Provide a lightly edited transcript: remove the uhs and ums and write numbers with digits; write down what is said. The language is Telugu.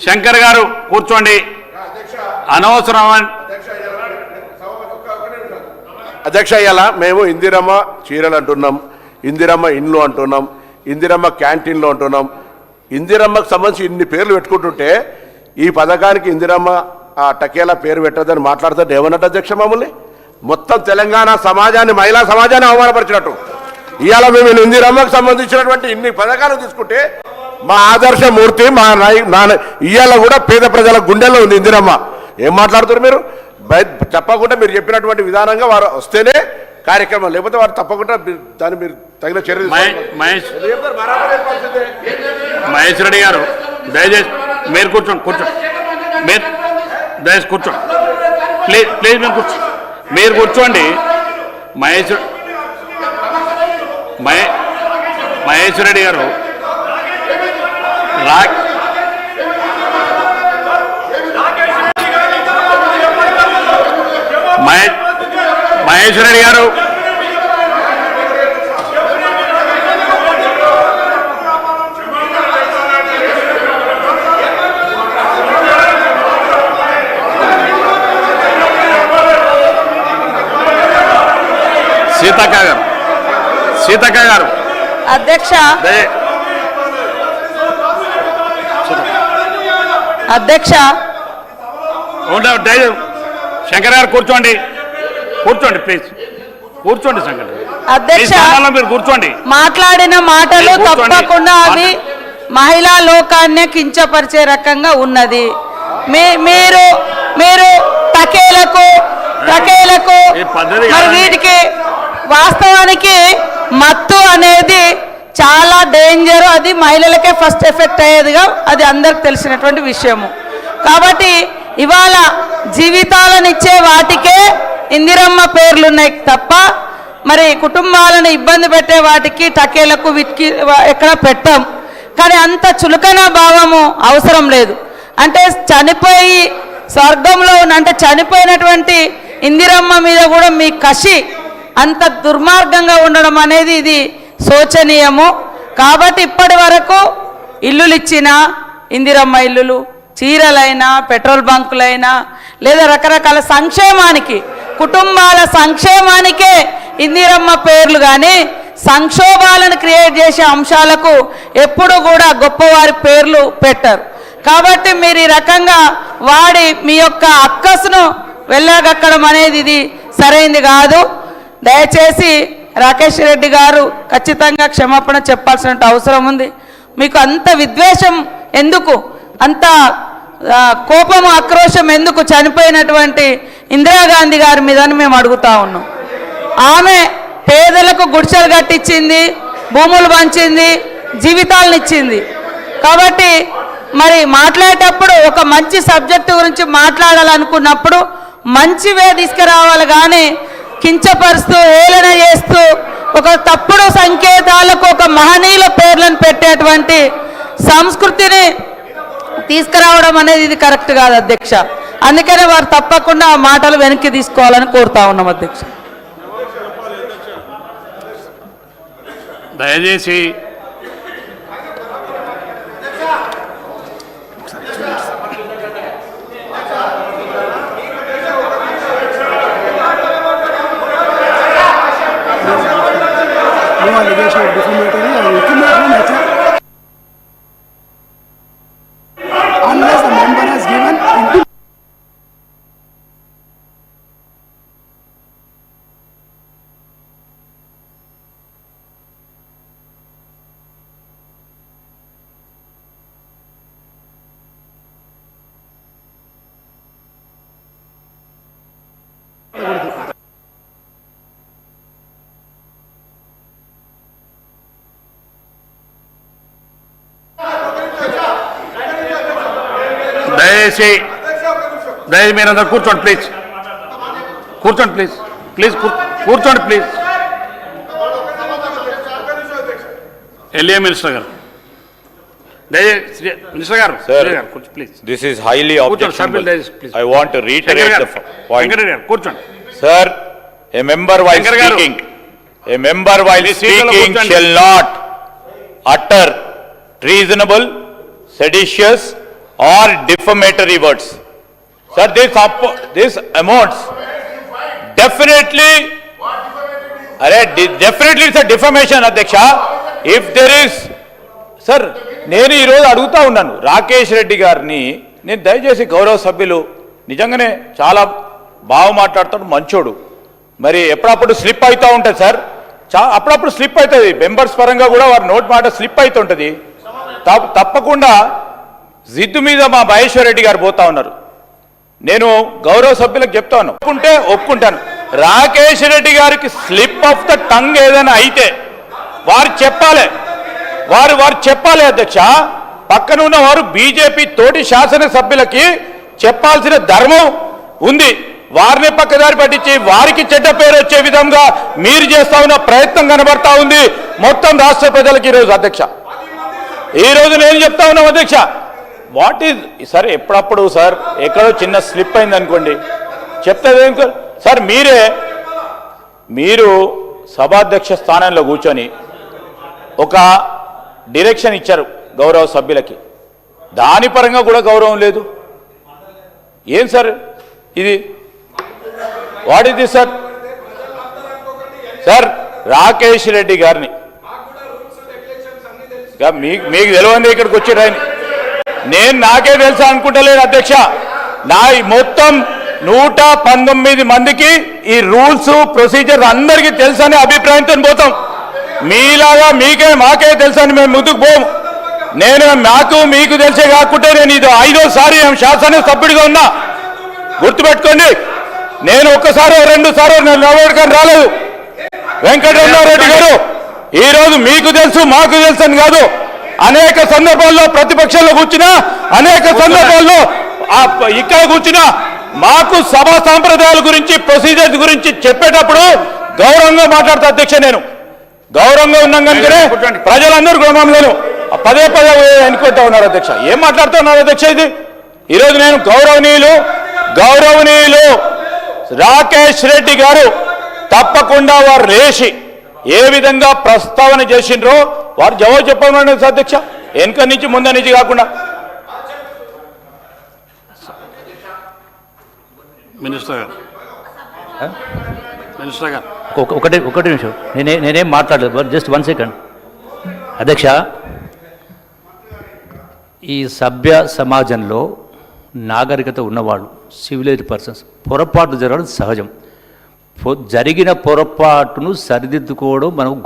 శంకర్ గారు కూర్చోండి. అనవసరం అధ్యక్ష, ఇలా మేము ఇందిరమ్మ చీరలు అంటున్నాం, ఇందిరమ్మ ఇండ్లు అంటున్నాం, ఇందిరమ్మ క్యాంటీన్లు అంటున్నాం. ఇందిరమ్మకు సంబంధించి ఇన్ని పేర్లు పెట్టుకుంటుంటే ఈ పథకానికి ఇందిరమ్మ టకేలా పేరు పెట్టదని మాట్లాడుతుంటే ఏమన్నట్టు అధ్యక్ష? మమ్మల్ని మొత్తం తెలంగాణ సమాజాన్ని, మహిళా సమాజాన్ని అవమానపరిచినట్టు. ఇవాళ మేము ఇందిరమ్మకు సంబంధించినటువంటి ఇన్ని పథకాలు తీసుకుంటే మా ఆదర్శమూర్తి ఇవాళ కూడా పేద ప్రజల గుండెల్లో ఉంది ఇందిరమ్మ. ఏం మాట్లాడుతున్నారు మీరు? చెప్పకుండా మీరు చెప్పినటువంటి విధానంగా వారు వస్తేనే కార్యక్రమం, లేకపోతే వారు తప్పకుండా దాన్ని మీరు తగిన చర్యలు. మహేష్ రెడ్డి గారు దయచేసి మీరు కూర్చోండి, మీరు దయచేసి కూర్చోండి ప్లీజ్ ప్లీజ్. మీరు కూర్చోండి. మహేష్ రెడ్డి గారు మహేష్ రెడ్డి గారు సీతక్క గారు అధ్యక్ష శంకర్ గారు కూర్చోండి ప్లీజ్. కూర్చోండి శంకర్ అధ్యక్ష. మీరు కూర్చోండి. మాట్లాడిన మాటలు తప్పకుండా అవి మహిళా లోకాన్ని కించపరిచే రకంగా ఉన్నది. మీరు టకేలకు మరి వీటికి వాస్తవానికి మత్తు అనేది చాలా డేంజర్. అది మహిళలకే ఫస్ట్ ఎఫెక్ట్ అయ్యేదిగా అది అందరికి తెలిసినటువంటి విషయము. కాబట్టి ఇవాళ జీవితాలను ఇచ్చే వాటికే ఇందిరమ్మ పేర్లున్నాయి తప్ప మరి కుటుంబాలను ఇబ్బంది పెట్టే వాటికి టకేలకు వీటికి ఎక్కడ పెట్టాం. కానీ అంత చులకన భావము అవసరం లేదు. అంటే చనిపోయి స్వర్గంలో అంటే చనిపోయినటువంటి ఇందిరమ్మ మీద కూడా మీ కసి అంత దుర్మార్గంగా ఉండడం అనేది ఇది శోచనీయము. కాబట్టి ఇప్పటి వరకు ఇల్లులు ఇచ్చిన ఇందిరమ్మ ఇల్లులు, చీరలైనా, పెట్రోల్ బంకులైనా, లేదా రకరకాల సంక్షేమానికి, కుటుంబాల సంక్షేమానికే ఇందిరమ్మ పేర్లు కానీ సంక్షోభాలను క్రియేట్ చేసే అంశాలకు ఎప్పుడు కూడా గొప్పవారి పేర్లు పెట్టరు. కాబట్టి మీరు ఈ రకంగా వాడి మీ యొక్క అక్కసును వెళ్ళగక్కడం అనేది ఇది సరైంది కాదు. దయచేసి రాకేష్ రెడ్డి గారు ఖచ్చితంగా క్షమాపణ చెప్పాల్సిన అవసరం ఉంది. మీకు అంత విద్వేషం ఎందుకు, అంత కోపము ఆక్రోశం ఎందుకు చనిపోయినటువంటి ఇందిరాగాంధీ గారి మీద మేము అడుగుతా ఉన్నాం. ఆమె పేదలకు గుడిసెలు కట్టించింది, భూములు పంచింది, జీవితాలను ఇచ్చింది. కాబట్టి మరి మాట్లాడేటప్పుడు ఒక మంచి సబ్జెక్టు గురించి మాట్లాడాలనుకున్నప్పుడు మంచివే తీసుకురావాలి కానీ కించపరుస్తూ హేళన చేస్తూ ఒక తప్పుడు సంకేతాలకు ఒక మహనీయుల పేర్లను పెట్టేటువంటి సంస్కృతిని తీసుకురావడం అనేది ఇది కరెక్ట్ కాదు అధ్యక్ష. అందుకనే వారు తప్పకుండా ఆ మాటలు వెనక్కి తీసుకోవాలని కోరుతా ఉన్నాం అధ్యక్ష. దయచేసి unless the member has given దయచేసి మీరందరూ కూర్చోండి ప్లీజ్. కూర్చోండి ప్లీజ్. ఎల్ఏ మినిస్టర్ గారు మినిస్టర్ గారు please. This is highly objectionable. I want to reiterate the point. కూర్చోండి. Sir, a member while speaking shall not utter treasonable, seditious or defamatory words. Sir, this amounts definitely, definitely it's a defamation, Adhyaksha. If there is, sir, నేను ఈరోజు అడుగుతా ఉన్నాను రాకేష్ రెడ్డి గారిని, నేను దయచేసి గౌరవ సభ్యులు నిజంగానే చాలా బాగా మాట్లాడతాడు, మంచోడు, మరి ఎప్పుడప్పుడు స్లిప్ అవుతూ ఉంటుంది సార్, అప్పుడప్పుడు స్లిప్ అవుతుంది, మెంబర్స్ పరంగా కూడా వారి నోట్ మాట స్లిప్ అవుతుంటుంది. తప్పకుండా జిద్దు మీద మా మహేశ్వర్ రెడ్డి గారు పోతా ఉన్నారు. నేను గౌరవ సభ్యులకు చెప్తా ఉన్నాను, ఒప్పుకుంటాను. రాకేష్ రెడ్డి గారికి స్లిప్ ఆఫ్ ద టంగ్ ఏదైనా అయితే వారు చెప్పాలి, వారు చెప్పాలి అధ్యక్ష. పక్కన ఉన్న వారు బీజేపీ తోటి శాసనసభ్యులకి చెప్పాల్సిన ధర్మం ఉంది. వారిని పక్కదారి పట్టించి వారికి చెడ్డ పేరు వచ్చే విధంగా మీరు చేస్తా ఉన్న ప్రయత్నం కనబడతా ఉంది మొత్తం రాష్ట్ర ప్రజలకు ఈరోజు. అధ్యక్ష, ఈరోజు నేను చెప్తా ఉన్నాం అధ్యక్ష, వాట్ ఈజ్ సార్, ఎప్పుడప్పుడు సార్ ఎక్కడో చిన్న స్లిప్ అయింది అనుకోండి చెప్తాది సార్. మీరు సభాధ్యక్ష స్థానంలో కూర్చొని ఒక డైరెక్షన్ ఇచ్చారు గౌరవ సభ్యులకి, దాని పరంగా కూడా గౌరవం లేదు. ఏం సార్ ఇది, వాట్ ఇది సార్? సార్ రాకేష్ రెడ్డి గారిని మీకు తెలియంది ఇక్కడికి వచ్చారు ఆయన, నేను నాకే తెలుసా అనుకుంటలేను అధ్యక్ష. నా మొత్తం 119 మందికి ఈ రూల్స్ ప్రొసీజర్ అందరికీ తెలుసనే అభిప్రాయంతో పోతాం. మీలాగా మాకే తెలుసని మేము ముందుకు పోము. మీకు తెలిసే కాకుంటే నేను ఇది 5వ సారి శాసనసభ్యుడిగా ఉన్నా, గుర్తుపెట్టుకోండి. నేను ఒక్కసారి 2 సార్లు నిలబడకని రాలేదు. వెంకటరమణారెడ్డి గారు ఈరోజు మీకు తెలుసు మాకు తెలుసు అని కాదు, అనేక సందర్భాల్లో ప్రతిపక్షంలో కూర్చున్నా, అనేక సందర్భాల్లో ఇక్కడ కూర్చున్నా, మాకు సభా సాంప్రదాయాల గురించి ప్రొసీజర్స్ గురించి చెప్పేటప్పుడు గౌరవంగా మాట్లాడతా అధ్యక్ష. నేను గౌరవంగా ఉన్నాం కనుకనే ప్రజలందరూ గ్రామంలో పదే ఎన్నుకుంటా ఉన్నారు అధ్యక్ష. ఏం మాట్లాడుతూ ఉన్నారు అధ్యక్ష? ఇది ఈరోజు నేను గౌరవనీయులు రాకేష్ రెడ్డి గారు తప్పకుండా వారు లేచి ఏ విధంగా ప్రస్తావన చేసిండ్రో వారు జవాబు చెప్పమని అధ్యక్ష, వెనుక నుంచి ముందు నుంచి కాకుండా. మినిస్టర్ గారు ఒకటి నిమిషం, నేనేం మాట్లాడలేదు, జస్ట్ 1 సెకండ్ అధ్యక్ష. ఈ సభ్య సమాజంలో నాగరికత ఉన్నవాళ్ళు, సివిలైజ్డ్ పర్సన్స్, పొరపాటు జరగడం సహజం. జరిగిన పొరపాటును సరిదిద్దుకోవడం మనం